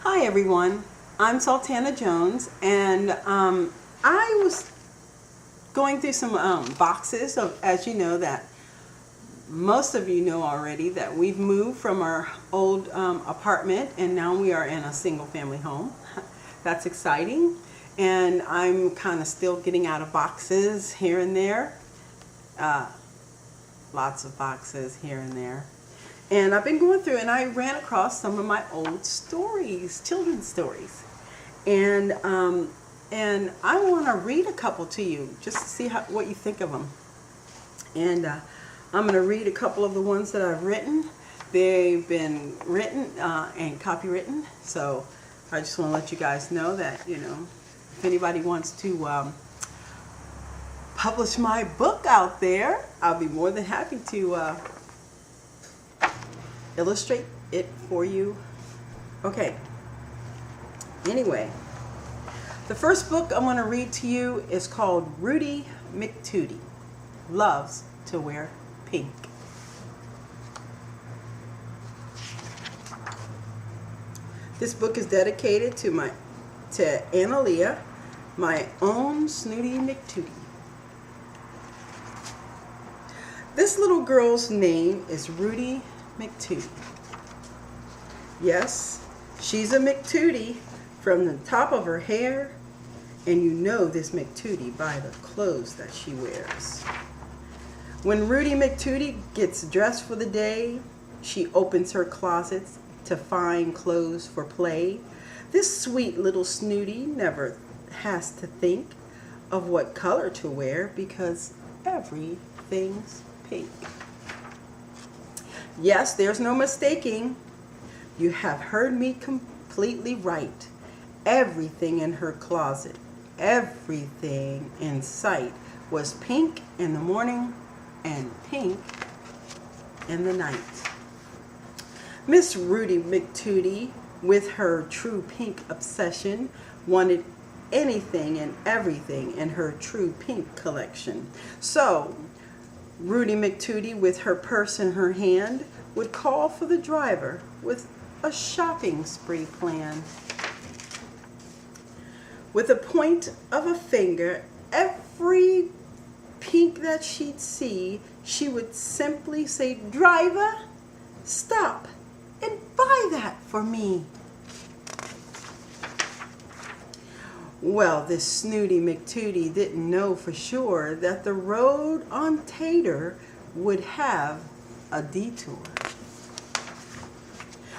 Hi everyone, I'm Sultana Jones, and I was going through some boxes of, as you know, that most of you know already, that we've moved from our old apartment and now we are in a single family home. That's exciting, and I'm kind of still getting out of boxes here and there, lots of boxes here and there. And I've been going through and I ran across some of my old stories, children's stories. And I want to read a couple to you just to see what you think of them. And I'm going to read a couple of the ones that I've written. They've been written and copywritten. So I just want to let you guys know that, you know, if anybody wants to publish my book out there, I'll be more than happy to illustrate it for you. Okay. Anyway, the first book I'm going to read to you is called Rudy Mctooty Loves to Wear Pink. This book is dedicated to Annaleah, my own snooty Mctooty. This little girl's name is Rooty Mctooty. Yes, she's a Mctooty from the top of her hair, and you know this Mctooty by the clothes that she wears. When Rudy Mctooty gets dressed for the day, she opens her closets to find clothes for play. This sweet little snooty never has to think of what color to wear because everything's pink. Yes, there's no mistaking. You have heard me completely right. Everything in her closet, everything in sight was pink in the morning and pink in the night. Miss Rooty Mctooty, with her true pink obsession, wanted anything and everything in her true pink collection. So Rudy Mctooty, with her purse in her hand, would call for the driver with a shopping spree plan. With a point of a finger, every pink that she'd see, she would simply say, "Driver, stop and buy that for me." Well, this snooty Mctooty didn't know for sure that the road on Tater would have a detour.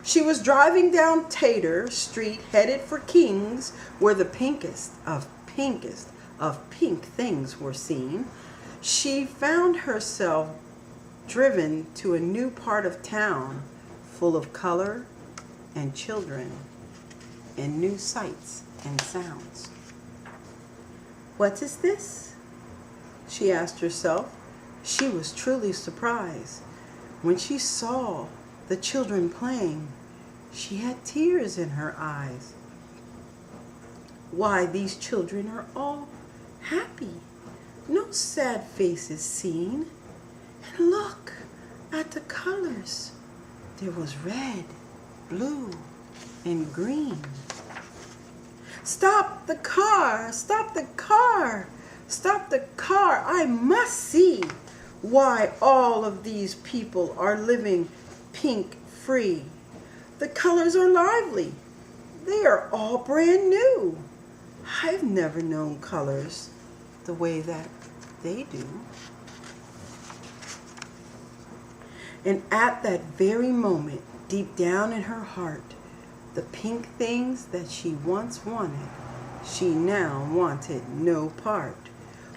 She was driving down Tater Street headed for King's, where the pinkest of pink things were seen. She found herself driven to a new part of town full of color and children and new sights and sounds. "What is this?" she asked herself. She was truly surprised. When she saw the children playing, she had tears in her eyes. Why, these children are all happy. No sad faces seen. And look at the colors. There was red, blue, and green. "Stop the car! Stop the car! Stop the car! I must see why all of these people are living pink free. The colors are lively. They are all brand new. I've never known colors the way that they do." And at that very moment, deep down in her heart, the pink things that she once wanted, she now wanted no part.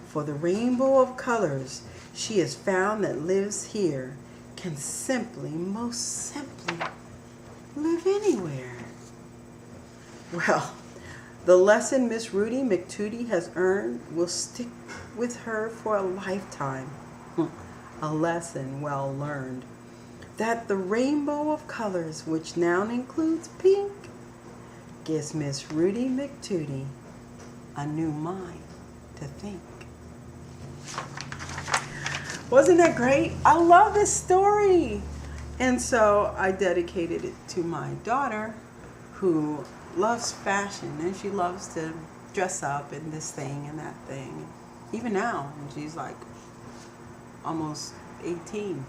For the rainbow of colors she has found that lives here can simply, most simply, live anywhere. Well, the lesson Miss Rooty Mctooty has earned will stick with her for a lifetime. A lesson well learned. That the rainbow of colors, which now includes pink, gives Miss Rooty Mctooty a new mind to think. Wasn't that great? I love this story. And so I dedicated it to my daughter, who loves fashion, and she loves to dress up in this thing and that thing. Even now, when she's like almost 18,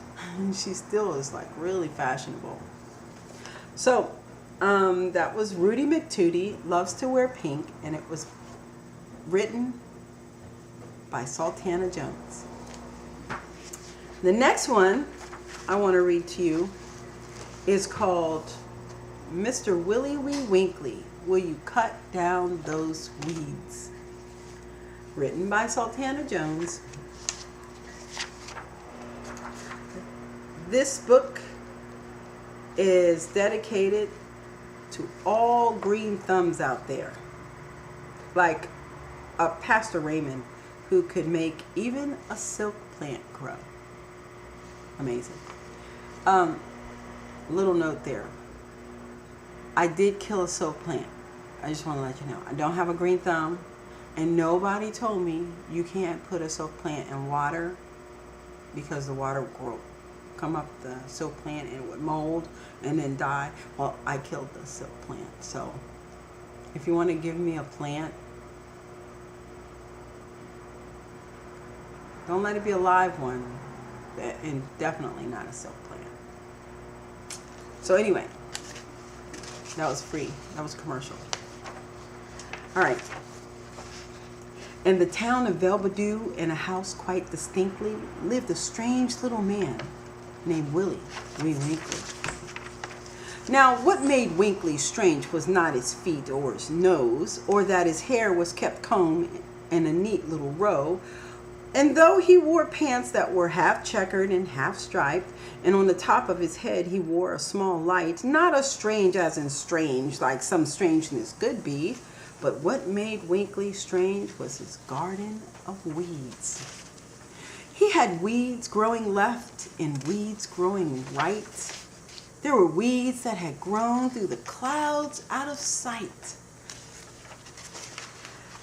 she still is like really fashionable. So that was Rudy Mctooty, Loves to Wear Pink, and it was written by Sultana Jones. The next one I want to read to you is called Mr. Willy Wee Winkly, Will You Cut Down Those Weeds? Written by Sultana Jones. This book is dedicated to all green thumbs out there, like a Pastor Raymond who could make even a silk plant grow. Amazing. Little note there. I did kill a silk plant. I just want to let you know. I don't have a green thumb, and nobody told me you can't put a silk plant in water because the water will come up the silk plant and it would mold and then die. Well, I killed the silk plant. So if you want to give me a plant, don't let it be a live one, and definitely not a silk plant. So anyway, that was free. That was commercial. All right. In the town of Velvedue, in a house quite distinctly, lived a strange little man named Willy Wee Winkly. Now, what made Winkly strange was not his feet or his nose, or that his hair was kept combed in a neat little row. And though he wore pants that were half checkered and half striped, and on the top of his head he wore a small light, not as strange as in strange, like some strangeness could be, but what made Winkly strange was his garden of weeds. He had weeds growing left and weeds growing right. There were weeds that had grown through the clouds out of sight.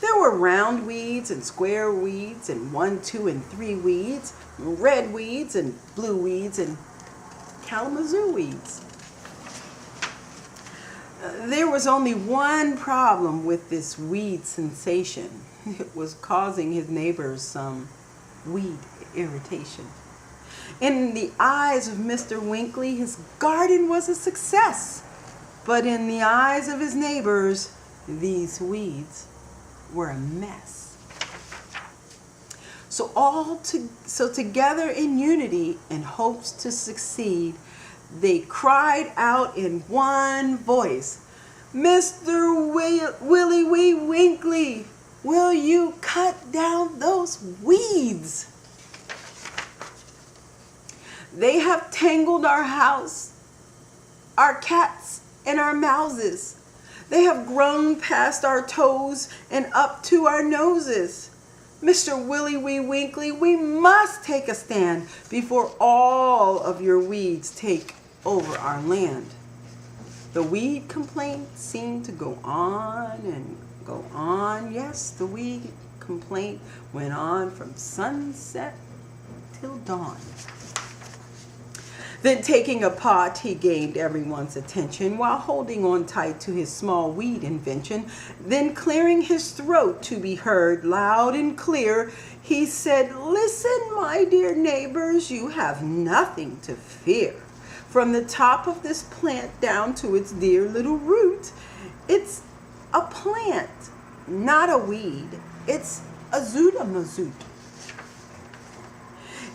There were round weeds and square weeds and 1, 2, and 3 weeds, red weeds and blue weeds and Kalamazoo weeds. There was only one problem with this weed sensation. It was causing his neighbors some weed irritation. In the eyes of Mr. Winkly, his garden was a success. But in the eyes of his neighbors, these weeds were a mess. So together in unity and hopes to succeed, they cried out in one voice, Mr. Willy Wee Winkly, will you cut down those weeds? They have tangled our house, our cats, and our mouses. They have grown past our toes and up to our noses. Mr. Willy Wee Winkly, we must take a stand before all of your weeds take over our land. The weed complaint seemed to go on and go on. Yes, the weed complaint went on from sunset till dawn. Then taking a pot, he gained everyone's attention while holding on tight to his small weed invention. Then clearing his throat to be heard loud and clear, he said, listen, my dear neighbors, you have nothing to fear. From the top of this plant down to its dear little root, it's a plant, not a weed. It's a zoot-a-mazoot.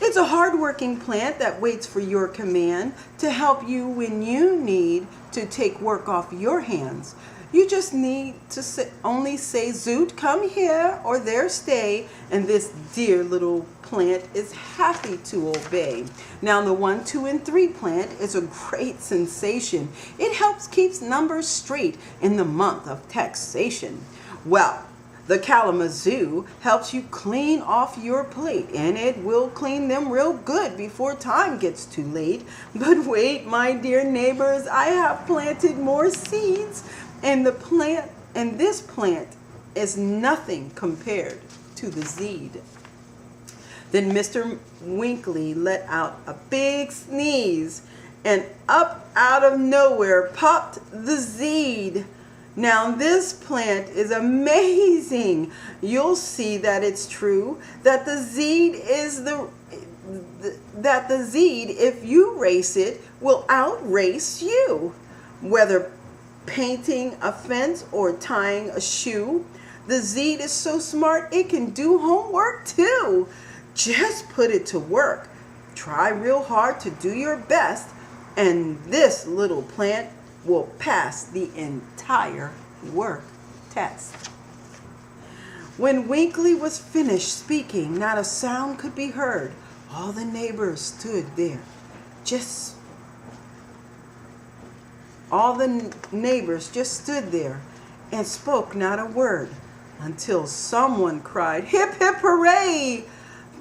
It's a hard-working plant that waits for your command to help you when you need to take work off your hands. You just need to only say, Zoot, come here or there stay, and this dear little plant is happy to obey. Now the 1, 2, and 3 plant is a great sensation. It helps keep numbers straight in the month of taxation. Well, the Kalamazoo helps you clean off your plate, and it will clean them real good before time gets too late. But wait, my dear neighbors, I have planted more seeds, and this plant is nothing compared to the seed. Then Mr. Winkly let out a big sneeze, and up out of nowhere popped the seed. Now this plant is amazing. You'll see that it's true that the seed is that the seed, if you race it, will outrace you. Whether painting a fence or tying a shoe, the seed is so smart it can do homework too. Just put it to work. Try real hard to do your best, and this little plant will pass the entire work test. When Winkly was finished speaking, not a sound could be heard. All the neighbors stood there. All the neighbors just stood there and spoke not a word until someone cried, "Hip, hip, hooray!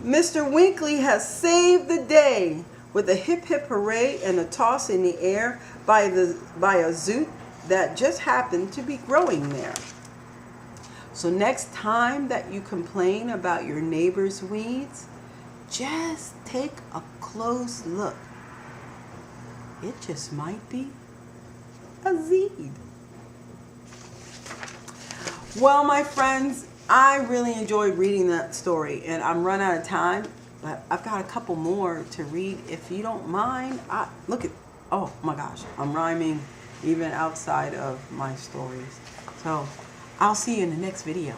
Mr. Winkly has saved the day." With a hip, hip, hooray and a toss in the air by a zoot that just happened to be growing there. So next time that you complain about your neighbor's weeds, just take a close look. It just might be a seed. Well, my friends, I really enjoyed reading that story, and I'm run out of time, but I've got a couple more to read if you don't mind. Oh my gosh, I'm rhyming even outside of my stories. So I'll see you in the next video.